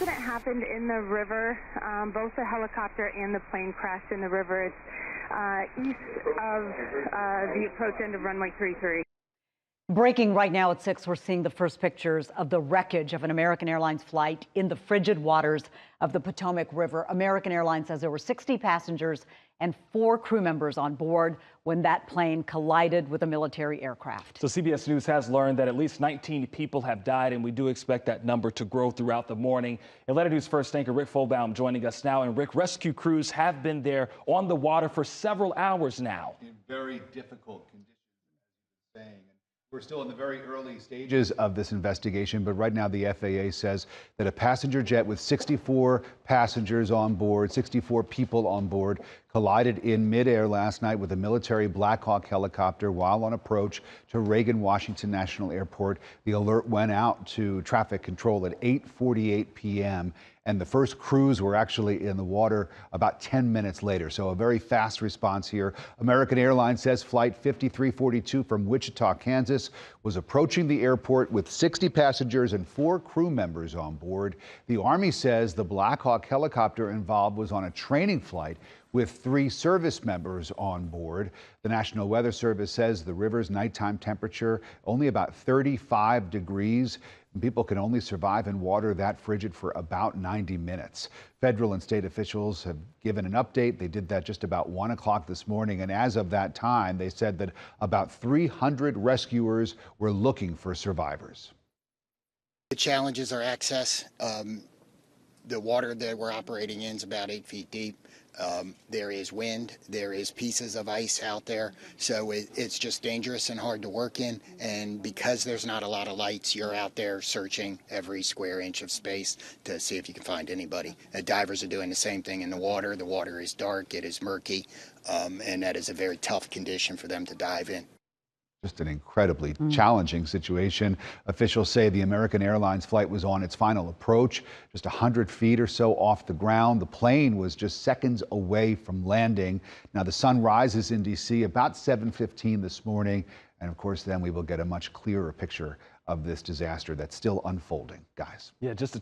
accident happened in the river. Both the helicopter and the plane crashed in the river. It's east of the approach end of runway 33. Breaking right now at 6, we're seeing the first pictures of the wreckage of an American Airlines flight in the frigid waters of the Potomac River. American Airlines says there were 60 passengers and 4 crew members on board when that plane collided with a military aircraft. So CBS News has learned that at least 19 people have died, and we do expect that number to grow throughout the morning. Atlanta News first anchor Rick Folbaum joining us now. And Rick, rescue crews have been there on the water for several hours now. In very difficult conditions, saying. We're still in the very early stages of this investigation, but right now the FAA says that a passenger jet with 64 passengers on board, 64 people on board, collided in midair last night with a military Black Hawk helicopter while on approach to Reagan Washington National Airport. The alert went out to traffic control at 8:48 p.m. and the first crews were actually in the water about 10 minutes later. So a very fast response here. American Airlines says Flight 5342 from Wichita, Kansas was approaching the airport with 60 passengers and 4 crew members on board. The Army says the Black Hawk helicopter involved was on a training flight with 3 service members on board. The National Weather Service says the river's nighttime temperature only about 35 degrees. People can only survive in water that frigid for about 90 minutes. Federal and state officials have given an update. They did that just about 1 o'clock this morning. And as of that time, they said that about 300 rescuers were looking for survivors. The challenges are access. The water that we're operating in is about 8 feet deep. There is wind, there is pieces of ice out there, so it's just dangerous and hard to work in. And because there's not a lot of lights, you're out there searching every square inch of space to see if you can find anybody. Divers are doing the same thing in the water. The water is dark, it is murky, and that is a very tough condition for them to dive in. Just an incredibly challenging situation. Officials say the American Airlines flight was on its final approach, just 100 feet or so off the ground. The plane was just seconds away from landing. Now, the sun rises in D.C. about 7:15 this morning. And of course, then we will get a much clearer picture of this disaster that's still unfolding, guys. Yeah, just a